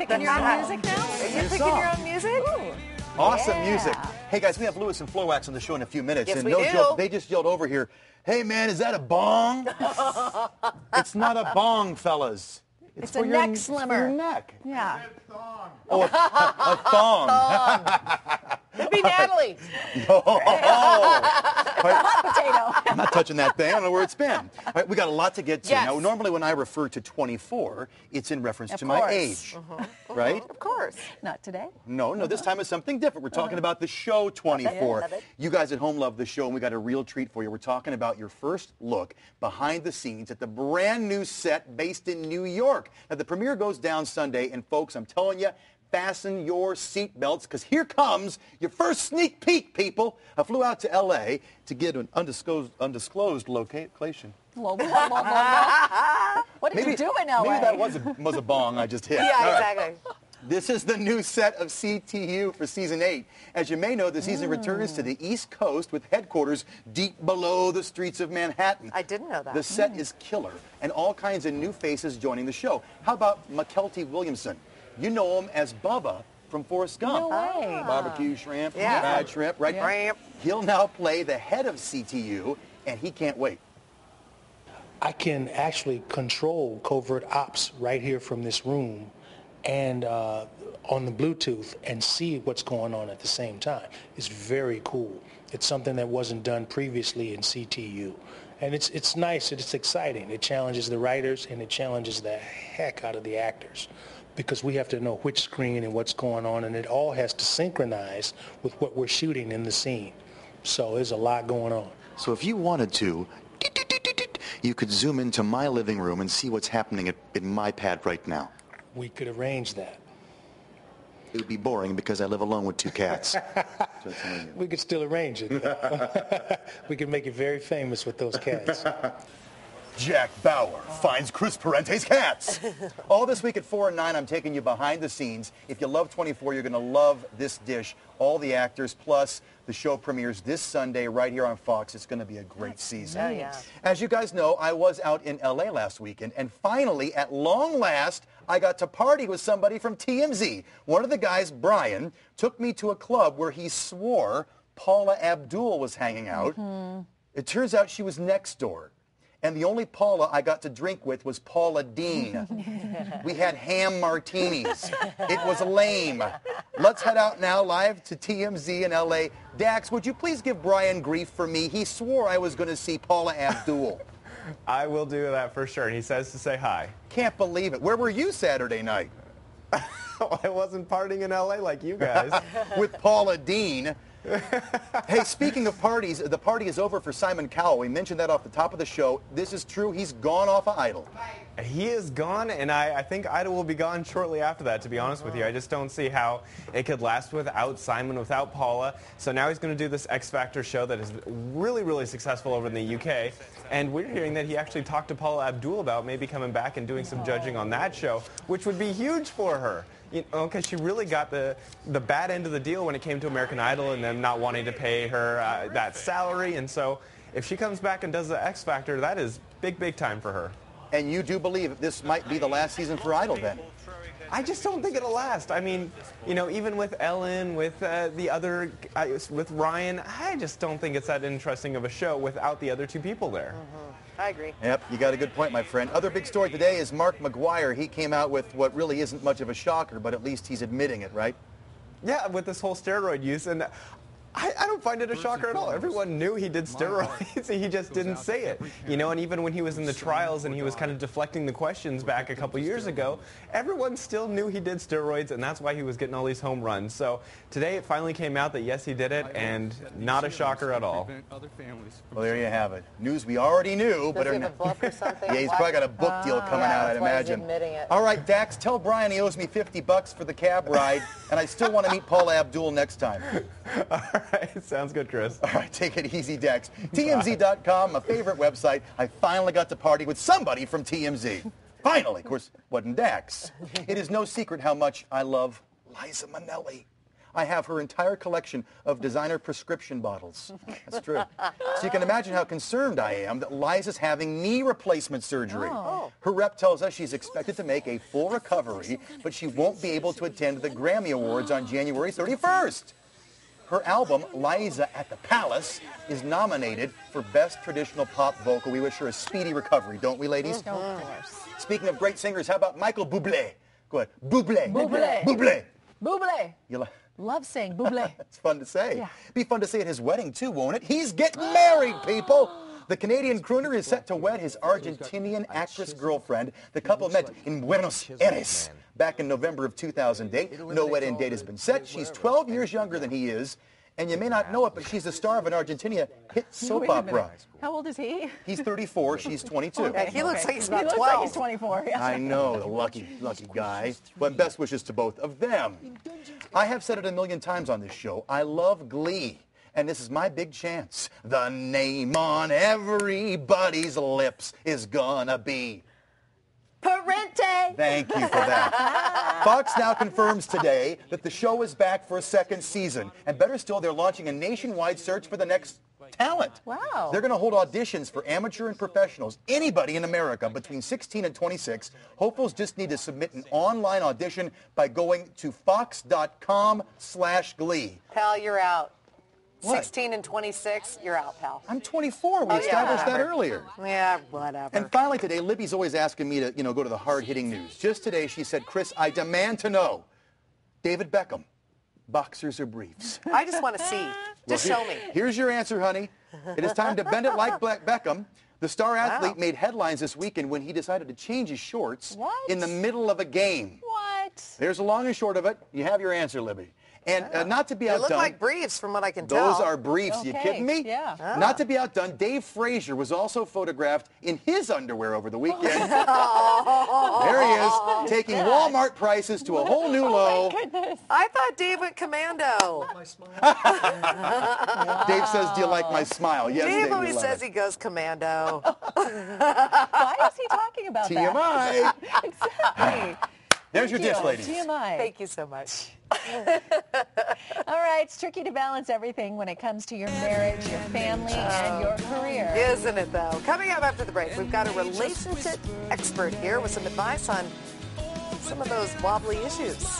picking your own music now? Are you picking your own music? Ooh. Awesome music. Hey, guys, we have Lewis and Flowax on the show in a few minutes. Yes, and we no do. joke, they just yelled over here, "Hey, man, is that a bong?" It's not a bong, fellas. It's for a your, neck it's for slimmer. your neck. Yeah. Oh, a thong. It'd be Natalie. Hot potato. I'm not touching that thing. I don't know where it's been. All right, we got a lot to get to. Yes. Now, normally when I refer to 24, it's in reference Of to my course. age, right? Of course. Not today. No, this time it's something different. We're talking about the show 24. Love it. You guys at home love the show, and we got a real treat for you. We're talking about your first look behind the scenes at the brand new set based in New York. Now, the premiere goes down Sunday, and folks, I'm telling you, fasten your seatbelts, because here comes your first sneak peek, people. I flew out to L.A. to get an undisclosed location. Whoa, whoa, whoa, whoa, whoa. What did you do in L.A.? Maybe that was a bong I just hit. Yeah, All right. exactly. This is the new set of CTU for Season 8. As you may know, the season returns to the East Coast with headquarters deep below the streets of Manhattan. I didn't know that. The set is killer, and all kinds of new faces joining the show. How about McKelty Williamson? You know him as Bubba from Forrest Gump. No way. Barbecue shrimp, Yeah. fried shrimp, right? Shrimp. He'll now play the head of CTU, and he can't wait. I can actually control covert ops right here from this room and on the Bluetooth and see what's going on at the same time. It's very cool. It's something that wasn't done previously in CTU. And it's nice, it's exciting. It challenges the writers and it challenges the heck out of the actors, because we have to know which screen and what's going on, and it all has to synchronize with what we're shooting in the scene. So there's a lot going on. So if you wanted to, you could zoom into my living room and see what's happening in my pad right now. We could arrange that. It would be boring because I live alone with 2 cats. We could still arrange it. We could make it very famous with those cats. Jack Bauer finds Chris Parente's cats. All this week at 4 and 9, I'm taking you behind the scenes. If you love 24, you're going to love this dish. All the actors, plus the show premieres this Sunday right here on Fox. It's going to be a great season. Oh, yeah. As you guys know, I was out in L.A. last weekend, and finally, at long last, I got to party with somebody from TMZ. One of the guys, Brian, took me to a club where he swore Paula Abdul was hanging out. It turns out she was next door. And the only Paula I got to drink with was Paula Dean. We had ham martinis. It was lame. Let's head out now live to TMZ in L.A. Dax, would you please give Brian grief for me? He swore I was going to see Paula Abdul. I will do that for sure, and he says to say hi. Can't believe it. Where were you Saturday night? I wasn't partying in L.A. like you guys. With Paula Dean. Hey, speaking of parties, the party is over for Simon Cowell. We mentioned that off the top of the show. This is true. He's gone off of Idol. He is gone, and I think Idol will be gone shortly after that, to be honest with you. I just don't see how it could last without Simon, without Paula. So now he's going to do this X Factor show that is really, really successful over in the UK. And we're hearing that he actually talked to Paula Abdul about maybe coming back and doing some judging on that show, which would be huge for her. You know, because she really got the bad end of the deal when it came to American Idol and them not wanting to pay her that salary. And so if she comes back and does the X Factor, that is big, big time for her. And you do believe this might be the last season for Idol then? I just don't think it'll last. I mean, you know, even with Ellen, with the other, with Ryan, I just don't think it's that interesting of a show without the other 2 people there. I agree. Yep, you got a good point, my friend. Other big story today is Mark McGuire. He came out with what really isn't much of a shocker, but at least he's admitting it, right? Yeah, with this whole steroid use, and I don't find it a shocker at all. Everyone knew he did steroids. He just didn't say it. You know, and even when he was in the trials and he was kind of deflecting the questions back a couple years ago, everyone still knew he did steroids, and that's why he was getting all these home runs. So today it finally came out that, yes, he did it, and not a shocker at all. Well, there you have it. News we already knew, but... Does he have a book or something? Yeah, he's probably got a book deal coming out, I'd that's why he's imagine. admitting it. All right, Dax, tell Brian he owes me $50 for the cab ride, and I still want to meet Paula Abdul next time. All right, sounds good, Chris. All right, take it easy, Dax. TMZ.com, my favorite website. I finally got to party with somebody from TMZ. Finally, of course, wasn't Dax. It is no secret how much I love Liza Minnelli. I have her entire collection of designer prescription bottles. That's true. So you can imagine how concerned I am that Liza's having knee replacement surgery. Her rep tells us she's expected to make a full recovery, but she won't be able to attend the Grammy Awards on January 31st. Her album, Liza at the Palace, is nominated for Best Traditional Pop Vocal. We wish her a speedy recovery, don't we, ladies? Of course. Speaking of great singers, how about Michael Bublé? Go ahead. Bublé. Bublé. Bublé. Bublé. You like? Love saying bublé. It's fun to say. Yeah. Be fun to say at his wedding, too, won't it? He's getting married, people. The Canadian crooner is set to wed his Argentinian actress girlfriend. The couple met in Buenos Aires back in November of 2008. No wedding date has been set. She's 12 years younger than he is. And you may not know it, but she's the star of an Argentina hit soap Wait a opera. minute. How old is he? He's 34, she's 22. Yeah, he looks like he's about He looks 12. like he's 24. Yeah. I know, the lucky guy. But best wishes to both of them. I have said it a million times on this show. I love Glee. And this is my big chance. The name on everybody's lips is gonna be... Parente. Thank you for that. Fox now confirms today that the show is back for a second season. And better still, they're launching a nationwide search for the next talent. Wow. They're going to hold auditions for amateur and professionals, anybody in America between 16 and 26. Hopefuls just need to submit an online audition by going to fox.com/Glee. Pal, you're out. What? 16 and 26, you're out, pal. I'm 24. We Oh, yeah, established that whatever. earlier. Yeah, whatever. And finally today, Libby's always asking me to, go to the hard-hitting news. Just today, she said, Chris, I demand to know, David Beckham, boxers or briefs? I just want to see. Just Well, show me. Here's your answer, honey. It is time to bend it like Beckham. The star athlete made headlines this weekend when he decided to change his shorts in the middle of a game. What? There's the long and short of it. You have your answer, Libby. And not to be They outdone. look like briefs from what I can tell. Those are briefs. You Okay, kidding me? yeah. Not to be outdone, Dave Frazier was also photographed in his underwear over the weekend. There he is, taking Walmart prices to a whole new low. Goodness. I thought Dave went commando. Dave says, do you like my smile? Yes, Dave Dave, we always love says it. he goes commando. Why is he talking about that? TMI. Exactly. There's your dish, ladies. TMI. Thank you so much. All right, it's tricky to balance everything when it comes to your marriage, your family, and your career. Isn't it, though? Coming up after the break, we've got a relationship expert here with some advice on some of those wobbly issues.